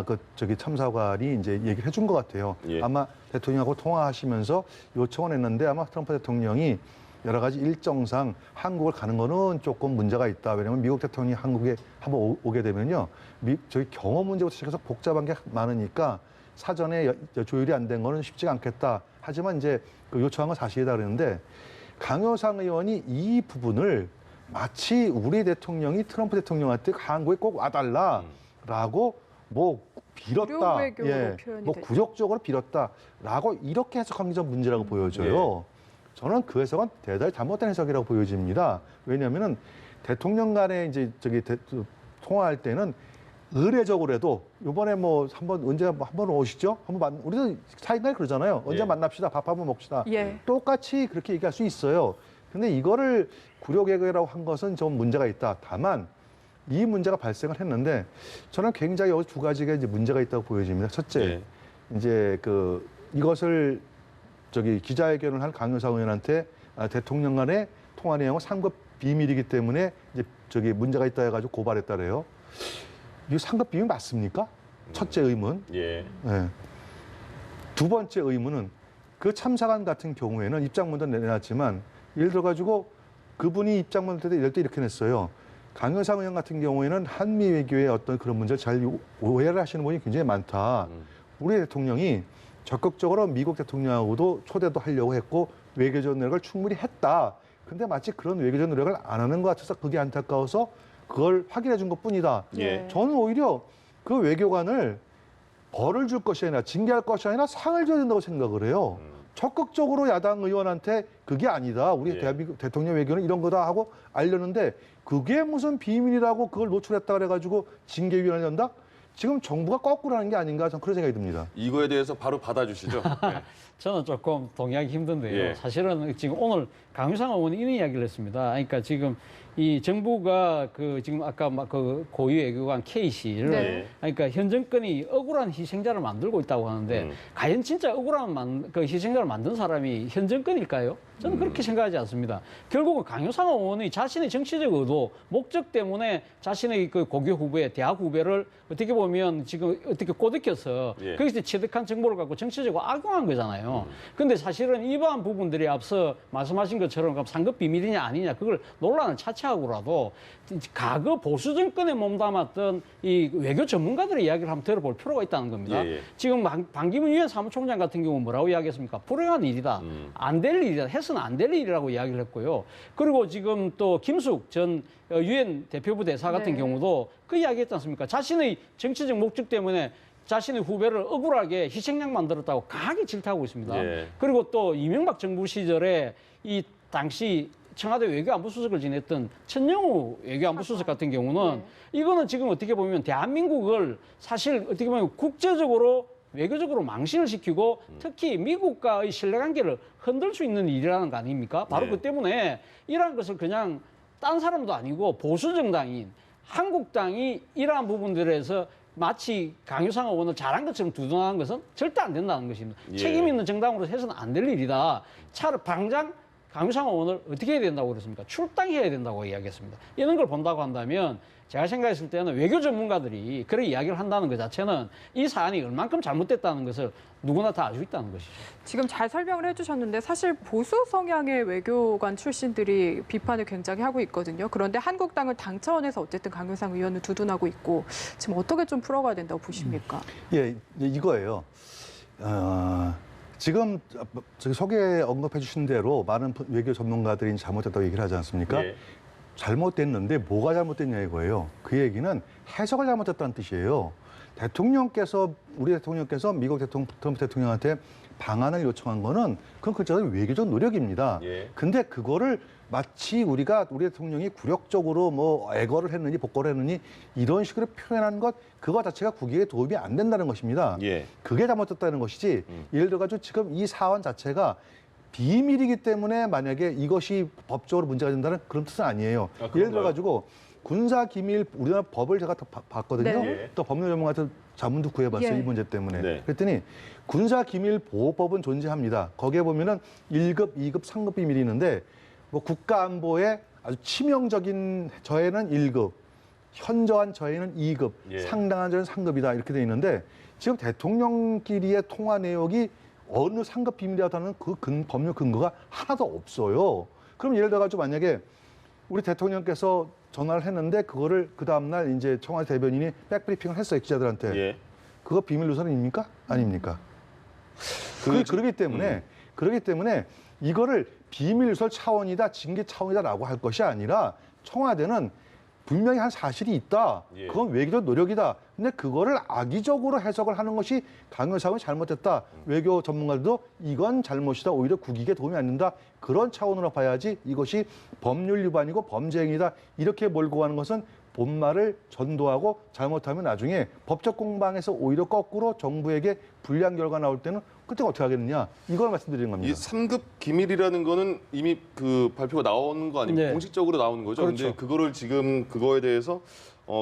그 저기 참사관이 이제 얘기를 해준 것 같아요. 예. 아마 대통령하고 통화하시면서 요청을 했는데 아마 트럼프 대통령이 여러 가지 일정상 한국을 가는 거는 조금 문제가 있다. 왜냐하면 미국 대통령이 한국에 한번 오게 되면요, 저희 경호 문제부터 시작해서 복잡한 게 많으니까 사전에 조율이 안 된 거는 쉽지가 않겠다. 하지만 이제 그 요청한 건 사실이다 그러는데 강효상 의원이 이 부분을 마치 우리 대통령이 트럼프 대통령한테 한국에 꼭 와달라라고 뭐 빌었다, 무료 외교로 표현이 뭐 됐죠. 굴욕적으로 빌었다라고 이렇게 해석한 게 좀 문제라고 보여져요. 저는 그 해석은 대단히 잘못된 해석이라고 보여집니다. 왜냐하면은 대통령 간에 이제 통화할 때는 의례적으로라도 이번에 뭐 한번 언제 한번 오시죠? 한번 우리도 사이날 그러잖아요. 언제 예. 만납시다. 밥 한번 먹시다. 예. 똑같이 그렇게 얘기할 수 있어요. 근데 이거를 굴욕외교라고 한 것은 좀 문제가 있다. 다만 이 문제가 발생을 했는데 저는 굉장히 여기 두 가지가 이제 문제가 있다고 보여집니다. 첫째, 예. 이제 이것을 기자회견을 한 강효상 의원한테 대통령 간의 통화 내용은 상급 비밀이기 때문에 이제 문제가 있다 해가지고 고발했다래요. 이거 상급 비밀 맞습니까? 첫째 의문. 예. 네. 두 번째 의문은 그 참사관 같은 경우에는 입장문도 내놨지만 예를 들어가지고 그분이 입장문 낼 때 이렇게 냈어요. 강효상 의원 같은 경우에는 한미 외교의 어떤 그런 문제를 잘 오해를 하시는 분이 굉장히 많다. 우리 대통령이 적극적으로 미국 대통령하고도 초대도 하려고 했고 외교적 노력을 충분히 했다. 근데 마치 그런 외교적 노력을 안 하는 것 같아서 그게 안타까워서 그걸 확인해 준 것뿐이다. 예. 저는 오히려 그 외교관을 벌을 줄 것이 아니라 징계할 것이 아니라 상을 줘야 된다고 생각을 해요. 적극적으로 야당 의원한테 그게 아니다. 우리 예. 대한민국 대통령 외교는 이런 거다 하고 알렸는데 그게 무슨 비밀이라고 그걸 노출했다 그래가지고 징계위원회를 연다? 지금 정부가 거꾸로 하는 게 아닌가 저는 그런 생각이 듭니다. 이거에 대해서 바로 받아주시죠. 네. 저는 조금 동의하기 힘든데요. 예. 사실은 지금 오늘 강효상 의원이 이런 이야기를 했습니다. 그러니까 지금 이 정부가 지금 아까 막 고위 외교관 K씨를 네. 그러니까 현 정권이 억울한 희생자를 만들고 있다고 하는데 과연 진짜 억울한 희생자를 만든 사람이 현 정권일까요? 저는 그렇게 생각하지 않습니다. 결국은 강효상 의원의 자신의 정치적 의도, 목적 때문에 자신의 그 고교 후배, 대학 후배를 어떻게 보면 지금 어떻게 꼬드겨서 예. 거기서 취득한 정보를 갖고 정치적으로 악용한 거잖아요. 근데 사실은 이러한 부분들이 앞서 말씀하신 것처럼 상급 비밀이냐 아니냐 그걸 논란을 차치하고라도 과거 보수 정권에 몸담았던 이 외교 전문가들의 이야기를 한번 들어볼 필요가 있다는 겁니다. 예, 예. 지금 반기문 유엔 사무총장 같은 경우 뭐라고 이야기했습니까? 불행한 일이다. 안 될 일이다. 해서는 안 될 일이라고 이야기를 했고요. 그리고 지금 또 김숙 전 유엔 대표부 대사 같은 네. 경우도 그 이야기했지 않습니까? 자신의 정치적 목적 때문에 자신의 후배를 억울하게 희생양 만들었다고 강하게 질타하고 있습니다. 예. 그리고 또 이명박 정부 시절에 이 당시 청와대 외교안보수석을 지냈던 천영우 외교안보수석 같은 경우는 이거는 지금 어떻게 보면 대한민국을 사실 어떻게 보면 국제적으로 외교적으로 망신을 시키고 특히 미국과의 신뢰관계를 흔들 수 있는 일이라는 거 아닙니까? 바로 네. 그 때문에 이러한 것을 그냥 딴 사람도 아니고 보수 정당인 한국당이 이러한 부분들에서 마치 강효상 의원을 잘한 것처럼 두둔하는 것은 절대 안 된다는 것입니다. 예. 책임 있는 정당으로 해서는 안 될 일이다. 차라리 당장 강효상 의원을 어떻게 해야 된다고 그랬습니까? 출당해야 된다고 이야기했습니다. 이런 걸 본다고 한다면 제가 생각했을 때는 외교 전문가들이 그런 이야기를 한다는 것 자체는 이 사안이 얼만큼 잘못됐다는 것을 누구나 다 알고 있다는 것이죠. 지금 잘 설명을 해주셨는데 사실 보수 성향의 외교관 출신들이 비판을 굉장히 하고 있거든요. 그런데 한국당은 당 차원에서 어쨌든 강효상 의원을 두둔하고 있고 지금 어떻게 좀 풀어가야 된다고 보십니까? 예, 이거예요. 지금 소개 언급해 주신 대로 많은 외교 전문가들이 잘못됐다고 얘기를 하지 않습니까? 예. 잘못됐는데 뭐가 잘못됐냐 이거예요. 그 얘기는 해석을 잘못했다는 뜻이에요. 우리 대통령께서 미국 트럼프 대통령한테 방안을 요청한 거는 그건 그저 외교적 노력입니다. 예. 근데 그거를 마치 우리 대통령이 굴욕적으로 뭐 애거를 했느니 복거를 했느니 이런 식으로 표현한 것 그거 자체가 국익에 도움이 안 된다는 것입니다. 예. 그게 잘못됐다는 것이지 예를 들어가지고 지금 이 사안 자체가 비밀이기 때문에 만약에 이것이 법적으로 문제가 된다는 그런 뜻은 아니에요. 아, 예를 들어 가지고 군사 기밀 우리나라 법을 제가 다 봤거든요. 네. 또 법률 전문가한테 자문도 구해봤어요. 예. 이 문제 때문에. 네. 그랬더니 군사 기밀 보호법은 존재합니다. 거기에 보면은 1급, 2급, 3급 비밀이 있는데 뭐 국가 안보에 아주 치명적인 저해는 1급, 현저한 저해는 2급, 예. 상당한 저해는 3급이다 이렇게 돼 있는데 지금 대통령끼리의 통화 내역이 어느 상급 비밀이라는 그 법률 근거가 하나도 없어요. 그럼 예를 들어 가지고 만약에 우리 대통령께서 전화를 했는데 그거를 그 다음 날 이제 청와대 대변인이 백브리핑을 했어요 기자들한테. 예. 그거 비밀 누설입니까? 아닙니까? 그러기 때문에 이거를 비밀 누설 차원이다, 징계 차원이다라고 할 것이 아니라 청와대는 분명히 한 사실이 있다. 예. 그건 외교적 노력이다. 근데 그거를 악의적으로 해석을 하는 것이 강요상은 잘못됐다. 외교 전문가들도 이건 잘못이다. 오히려 국익에 도움이 안 된다. 그런 차원으로 봐야지 이것이 법률 위반이고 범죄 행위다. 이렇게 몰고 가는 것은 본말을 전도하고 잘못하면 나중에 법적 공방에서 오히려 거꾸로 정부에게 불리한 결과 나올 때는 그때 어떻게 하겠느냐. 이걸 말씀드리는 겁니다. 이 3급 기밀이라는 거는 이미 그 발표가 나오는 거 아닙니까? 네. 공식적으로 나오는 거죠. 그렇죠. 근데 그거를 지금 그거에 대해서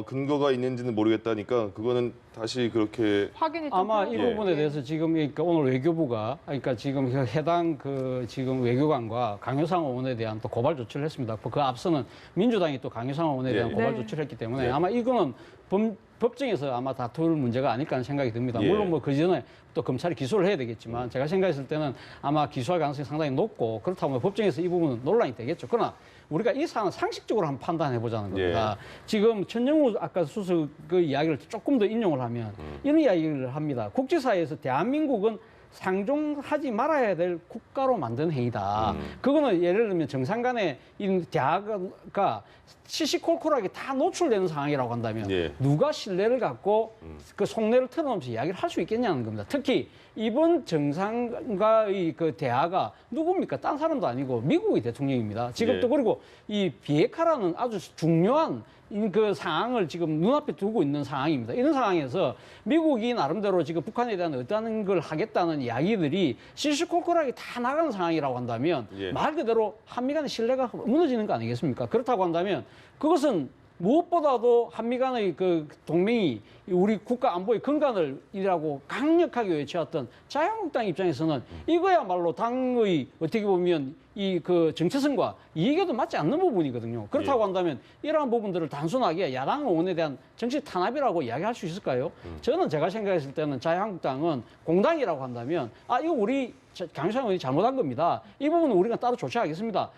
근거가 있는지는 모르겠다니까 그거는 다시 그렇게 확인이 좀 아마 이 필요해요. 부분에 예. 대해서 지금 그러니까 오늘 외교부가 그러니까 지금 해당 지금 외교관과 강효상 의원에 대한 또 고발 조치를 했습니다. 그 앞서는 민주당이 또 강효상 의원에 대한 예. 고발 네. 조치를 했기 때문에 예. 아마 이거는 법정에서 아마 다툴 문제가 아닐까 하는 생각이 듭니다. 예. 물론 뭐 그 전에 또 검찰이 기소를 해야 되겠지만 제가 생각했을 때는 아마 기소할 가능성이 상당히 높고 그렇다면 법정에서 이 부분은 논란이 되겠죠. 그러나 우리가 이 사안을 상식적으로 한번 판단해 보자는 겁니다. 지금 천정우 아까 수석 그 이야기를 조금 더 인용을 하면 이런 이야기를 합니다. 국제사회에서 대한민국은 상종하지 말아야 될 국가로 만든 행위다. 그거는 예를 들면 정상 간에 이 대화가 시시콜콜하게 다 노출되는 상황이라고 한다면 예. 누가 신뢰를 갖고 그 속내를 털어놓으면서 이야기를 할 수 있겠냐는 겁니다. 특히 이번 정상과의 그 대화가 누굽니까? 딴 사람도 아니고 미국의 대통령입니다. 지금 예. 또 그리고 이 비핵화라는 아주 중요한 그 상황을 지금 눈앞에 두고 있는 상황입니다. 이런 상황에서 미국이 나름대로 지금 북한에 대한 어떠한 걸 하겠다는 이야기들이 시시콜콜하게 다 나가는 상황이라고 한다면 예. 말 그대로 한미 간의 신뢰가 무너지는 거 아니겠습니까? 그렇다고 한다면 그것은 무엇보다도 한미 간의 그 동맹이 우리 국가 안보의 근간을이라고 강력하게 외쳐왔던 자유한국당 입장에서는 이거야말로 당의 어떻게 보면 이 그 정체성과 이익에도 맞지 않는 부분이거든요. 그렇다고 예. 한다면 이러한 부분들을 단순하게 야당 의원에 대한 정치 탄압이라고 이야기할 수 있을까요? 저는 제가 생각했을 때는 자유한국당은 공당이라고 한다면 이거 우리 강효상 의원이 잘못한 겁니다. 이 부분은 우리가 따로 조치하겠습니다.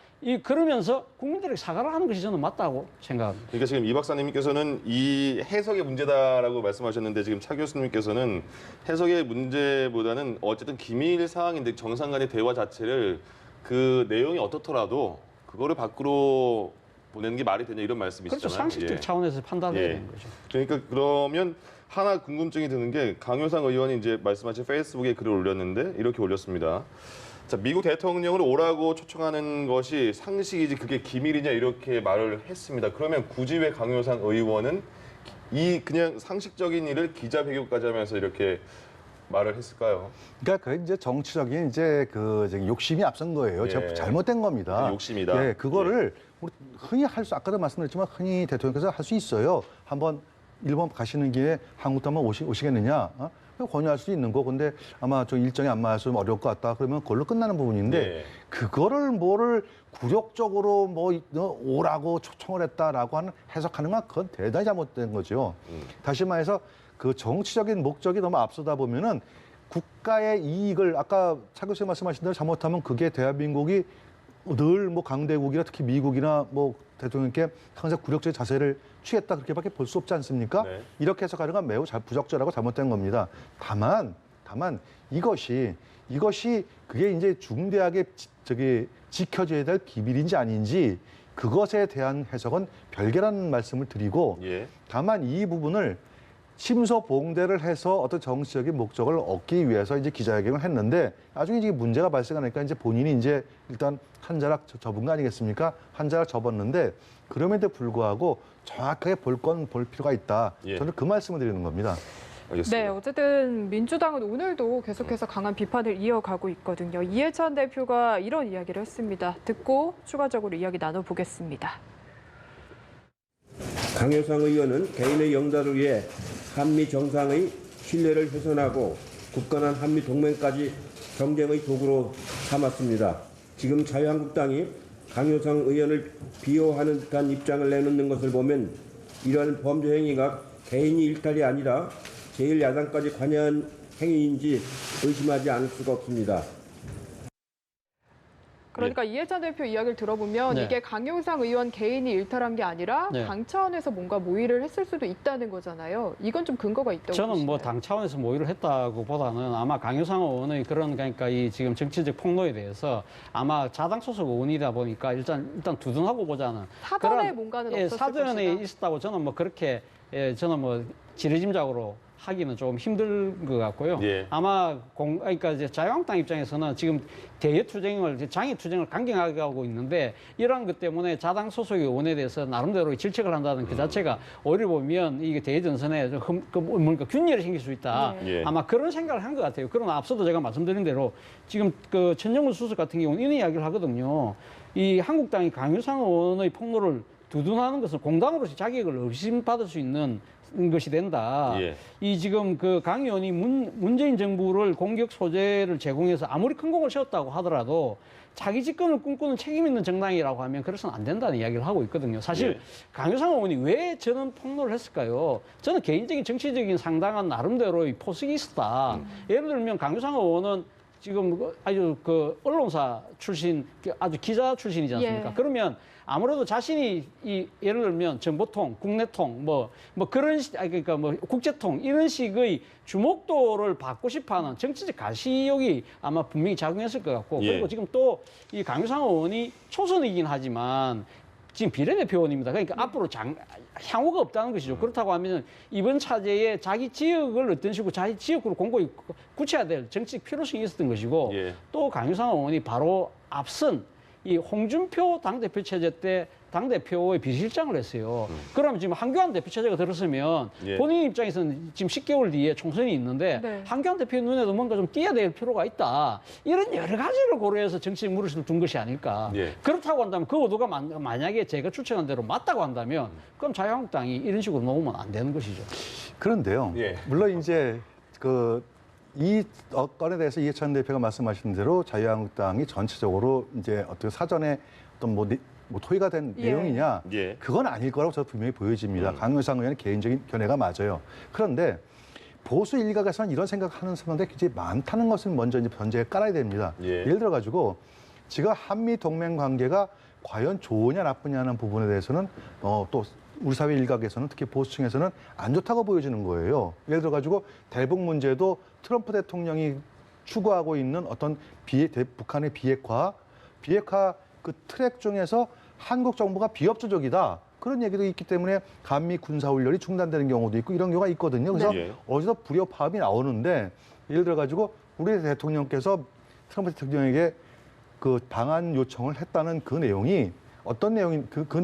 그러면서 국민들에게 사과를 하는 것이 저는 맞다고 생각합니다. 그러니까 지금 이 박사님께서는 이 해석의 문제다라고 말씀하셨는데 지금 차 교수님께서는 해석의 문제보다는 어쨌든 기밀 사항인데 정상 간의 대화 자체를 그 내용이 어떻더라도 그거를 밖으로 보내는 게 말이 되냐 이런 말씀이시잖아요. 그렇죠. 상식적 예. 차원에서 판단해야 예. 되는 거죠. 그러니까 그러면 하나 궁금증이 드는 게 강효상 의원이 이제 말씀하신 페이스북에 글을 올렸는데 이렇게 올렸습니다. 자, 미국 대통령을 오라고 초청하는 것이 상식이지 그게 기밀이냐 이렇게 말을 했습니다. 그러면 굳이 왜 강효상 의원은 이 그냥 상식적인 일을 기자회견까지 하면서 이렇게 말을 했을까요? 그러니까 그게 이제 정치적인 이제 그 저기 욕심이 앞선 거예요. 예. 잘못된 겁니다. 욕심이다. 예, 그거를 우리 흔히 아까도 말씀드렸지만 흔히 대통령께서 할 수 있어요. 한번 일본 가시는 길에 한국도 한번 오시겠느냐? 권유할 수 있는 거. 근데 아마 좀 일정이 안 맞아서 좀 어려울 것 같다. 그러면 그걸로 끝나는 부분인데 네. 그거를 뭐를 굴욕적으로 오라고 초청을 했다라고 하는 해석하는 건 그건 대단히 잘못된 거죠. 다시 말해서 그 정치적인 목적이 너무 앞서다 보면은 국가의 이익을 아까 차 교수님 말씀하신 대로 잘못하면 그게 대한민국이 늘 뭐 강대국이나 특히 미국이나 뭐 대통령께 항상 굴욕적인 자세를 취했다 그렇게밖에 볼 수 없지 않습니까? 네. 이렇게 해석하는 건 매우 부적절하고 잘못된 겁니다. 다만 이것이 그게 이제 중대하게 지켜져야 될 기밀인지 아닌지 그것에 대한 해석은 별개라는 말씀을 드리고 예. 다만 이 부분을 침소봉대를 해서 어떤 정치적인 목적을 얻기 위해서 이제 기자회견을 했는데 나중에 이제 문제가 발생하니까 이제 본인이 이제 일단 한 자락 접은 거 아니겠습니까? 한 자락 접었는데 그럼에도 불구하고 정확하게 볼 건 볼 필요가 있다. 예. 저는 그 말씀을 드리는 겁니다. 알겠습니다. 네, 어쨌든 민주당은 오늘도 계속해서 강한 비판을 이어가고 있거든요. 이해찬 대표가 이런 이야기를 했습니다. 듣고 추가적으로 이야기 나눠보겠습니다. 강효상 의원은 개인의 영달을 위해 한미 정상의 신뢰를 훼손하고 굳건한 한미 동맹까지 경쟁의 도구로 삼았습니다. 지금 자유한국당이 강효상 의원을 비호하는 듯한 입장을 내놓는 것을 보면 이러한 범죄 행위가 개인이 일탈이 아니라 제1야당까지 관여한 행위인지 의심하지 않을 수가 없습니다. 그러니까 이해찬 대표 이야기를 들어보면 네. 이게 강효상 의원 개인이 일탈한 게 아니라 네. 당 차원에서 뭔가 모의를 했을 수도 있다는 거잖아요. 이건 좀 근거가 있다고 저는 뭐 보시나요? 당 차원에서 모의를 했다고보다는 아마 강효상 의원의 그런 그러니까 이 지금 정치적 폭로에 대해서 아마 자당 소속 의원이다 보니까 일단 두둔하고 보자는 사전에 그런, 뭔가는 예, 없었을 사전에 것이다. 있었다고 저는 뭐 그렇게 저는 뭐 지레짐작으로 하기는 좀 힘들 것 같고요. 예. 아마 그러니까 이제 자유한국당 입장에서는 지금 장애 투쟁을 강경하게 하고 있는데 이러한 것 때문에 자당 소속의 의원에 대해서 나름대로 질책을 한다는 그 자체가 오히려 보면 이게 대전선에 뭔가 균열이 생길 수 있다. 예. 아마 그런 생각을 한 것 같아요. 그러나 앞서도 제가 말씀드린 대로 지금 그 천정훈 수석 같은 경우는 이런 이야기를 하거든요. 이 한국당이 강효상 의원의 폭로를 두둔하는 것을 공당으로서 자격을 의심받을 수 있는 것이 된다. 예. 이 지금 그 강 의원이 문재인 정부를 공격 소재를 제공해서 아무리 큰 공을 세웠다고 하더라도 자기 집권을 꿈꾸는 책임 있는 정당이라고 하면 그래서는 안 된다는 이야기를 하고 있거든요. 사실 예. 강효상 의원이 왜 저는 폭로를 했을까요? 저는 개인적인 정치적인 상당한 나름대로의 포석이 있었다. 예를 들면 강효상 의원은 지금 아주 그 언론사 출신, 아주 기자 출신이지 않습니까? 예. 그러면 아무래도 자신이 예를 들면 정보통, 국내통, 뭐 그런 그러니까 뭐 국제통 이런 식의 주목도를 받고 싶어하는 정치적 가시욕이 아마 분명히 작용했을 것 같고 예. 그리고 지금 또 이 강효상 의원이 초선이긴 하지만 지금 비례대표 의원입니다. 그러니까 앞으로 향후가 없다는 것이죠. 그렇다고 하면 이번 차제에 자기 지역을 어떤 식으로 자기 지역으로 공고히 굳혀야 될 정치적 필요성이 있었던 것이고 예. 또 강효상 의원이 바로 앞선 이 홍준표 당대표 체제 때 당대표의 비서실장을 했어요. 그러면 지금 한교안 대표 체제가 들었으면 예. 본인 입장에서는 지금 10개월 뒤에 총선이 있는데 네. 한교안 대표의 눈에도 뭔가 좀 띄어야 될 필요가 있다. 이런 여러 가지를 고려해서 정치적 무릇을 둔 것이 아닐까. 예. 그렇다고 한다면 그 의도가 만약에 제가 추천한 대로 맞다고 한다면 그럼 자유한국당이 이런 식으로 놓으면 안 되는 것이죠. 그런데요. 예. 물론 이제 이 건에 대해서 이해찬 대표가 말씀하신 대로 자유한국당이 전체적으로 이제 어떤 사전에 어떤 뭐 토의가 된 예. 내용이냐 예. 그건 아닐 거라고 저는 분명히 보여집니다. 강효상 의원의 개인적인 견해가 맞아요. 그런데 보수 일각에서는 이런 생각하는 사람들이 굉장히 많다는 것을 먼저 이제 변제에 깔아야 됩니다. 예. 예를 들어 가지고 지금 한미 동맹 관계가 과연 좋으냐 나쁘냐는 부분에 대해서는 또 우리 사회 일각에서는 특히 보수층에서는 안 좋다고 보여지는 거예요. 예를 들어 가지고 대북 문제도 트럼프 대통령이 추구하고 있는 어떤 북한의 비핵화 그 트랙 중에서 한국 정부가 비협조적이다. 그런 얘기도 있기 때문에 한미 군사훈련이 중단되는 경우도 있고 이런 경우가 있거든요. 그래서 네. 어디서 불협화음이 나오는데 예를 들어 가지고 우리 대통령께서 트럼프 대통령에게 그 방한 요청을 했다는 그 내용이 어떤 내용인 그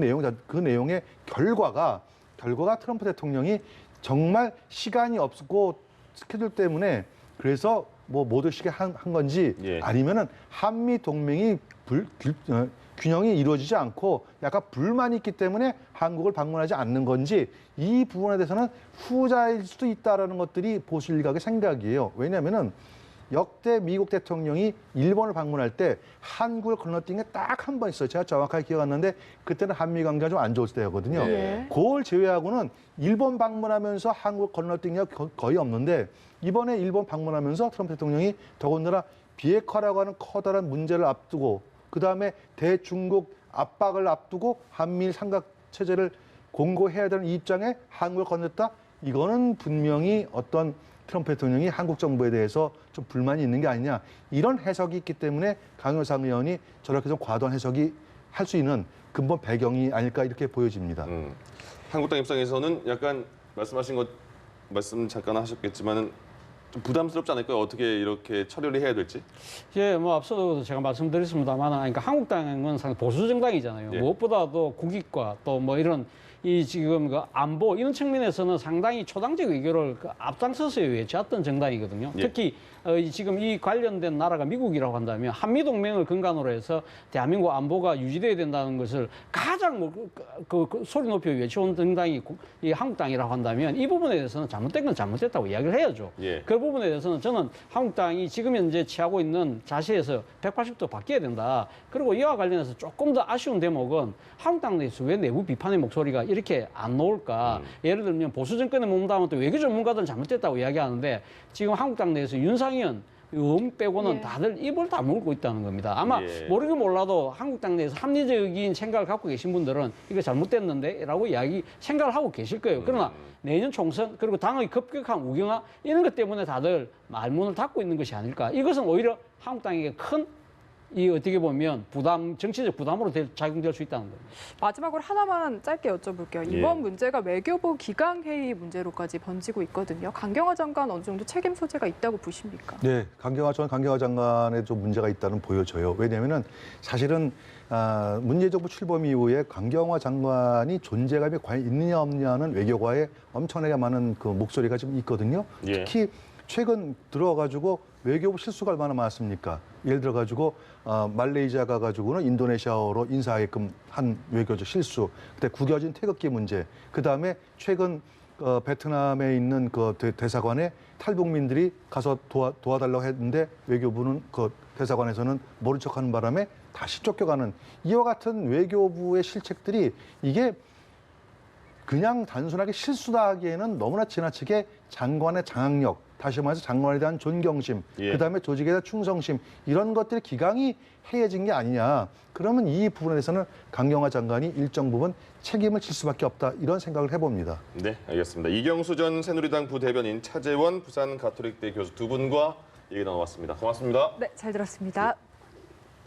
내용의 결과가 트럼프 대통령이 정말 시간이 없고 스케줄 때문에 그래서 뭐 못 오시게 한 건지 예. 아니면은 한미 동맹이 균형이 이루어지지 않고 약간 불만이 있기 때문에 한국을 방문하지 않는 건지 이 부분에 대해서는 후자일 수도 있다라는 것들이 보수 일각의 생각이에요. 왜냐하면은 역대 미국 대통령이 일본을 방문할 때 한국을 건너뛴 게 딱 한 번 있어요. 제가 정확하게 기억하는데 그때는 한미 관계가 좀 안 좋을 때였거든요. 네. 그걸 제외하고는 일본 방문하면서 한국 건너뛴 게 거의 없는데 이번에 일본 방문하면서 트럼프 대통령이 더군다나 비핵화라고 하는 커다란 문제를 앞두고 그다음에 대중국 압박을 앞두고 한미일 삼각 체제를 공고해야 되는 이 입장에 한국을 건넸다. 이거는 분명히 어떤 트럼프 대통령이 한국 정부에 대해서 좀 불만이 있는 게 아니냐 이런 해석이 있기 때문에 강효상 의원이 저렇게 좀 과도한 해석이 할 수 있는 근본 배경이 아닐까 이렇게 보여집니다. 한국당 입장에서는 약간 말씀 잠깐 하셨겠지만은 좀 부담스럽지 않을까요? 어떻게 이렇게 처리를 해야 될지? 예, 뭐 앞서도 제가 말씀드렸습니다만, 그러니까 한국당은 상당히 보수 정당이잖아요. 예. 무엇보다도 국익과 또 뭐 이런 이 지금 그 안보 이런 측면에서는 상당히 초당적 외교를 그 앞장서서 외쳤던 정당이거든요. 예. 특히 지금 이 관련된 나라가 미국이라고 한다면 한미 동맹을 근간으로 해서 대한민국 안보가 유지돼야 된다는 것을 가장 그 소리 높여 외쳐온 정당이 이 한국당이라고 한다면 이 부분에 대해서는 잘못된 건 잘못됐다고 이야기를 해야죠. 예. 그 부분에 대해서는 저는 한국당이 지금 현재 취하고 있는 자세에서 180도 바뀌어야 된다. 그리고 이와 관련해서 조금 더 아쉬운 대목은 한국당 내에서 왜 내부 비판의 목소리가 이렇게 안 나올까? 예를 들면 보수 정권에 몸담은 또 외교 전문가들은 잘못됐다고 이야기하는데 지금 한국당 내에서 윤상현 의원 빼고는 예. 다들 입을 다물고 있다는 겁니다. 아마 예. 모르긴 몰라도 한국당 내에서 합리적인 생각을 갖고 계신 분들은 이거 잘못됐는데 라고 생각을 하고 계실 거예요. 그러나 내년 총선 그리고 당의 급격한 우경화 이런 것 때문에 다들 말문을 닫고 있는 것이 아닐까. 이것은 오히려 한국당에게 큰 어떻게 보면 정치적 부담으로 작용될 수 있다는 겁니다. 마지막으로 하나만 짧게 여쭤볼게요. 예. 이번 문제가 외교부 기강회의 문제로까지 번지고 있거든요. 강경화 장관 어느 정도 책임 소재가 있다고 보십니까? 네, 강경화 장관에 좀 문제가 있다는 보여져요. 왜냐하면은 사실은 문재인 정부 출범 이후에 강경화 장관이 존재감이 과연 있느냐 없느냐는 외교가에 엄청나게 많은 그 목소리가 좀 있거든요. 예. 특히 최근 들어가지고 외교부 실수가 얼마나 많습니까? 예를 들어가지고 말레이시아 가가지고는 인도네시아어로 인사하게끔 한 외교적 실수, 그때 구겨진 태극기 문제, 그 다음에 최근 베트남에 있는 그 대사관에 탈북민들이 가서 도와달라고 했는데 외교부는 그 대사관에서는 모른 척하는 바람에 다시 쫓겨가는 이와 같은 외교부의 실책들이 이게 그냥 단순하게 실수다 하기에는 너무나 지나치게 장관의 장악력, 다시 말해서 장관에 대한 존경심, 예. 그다음에 조직에 대한 충성심 이런 것들이 기강이 해해진 게 아니냐. 그러면 이 부분에 대해서는 강경화 장관이 일정 부분 책임을 질 수밖에 없다. 이런 생각을 해봅니다. 네, 알겠습니다. 이경수 전 새누리당 부대변인, 차재원 부산 가톨릭대 교수 두 분과 얘기 나눠봤습니다. 고맙습니다. 네, 잘 들었습니다.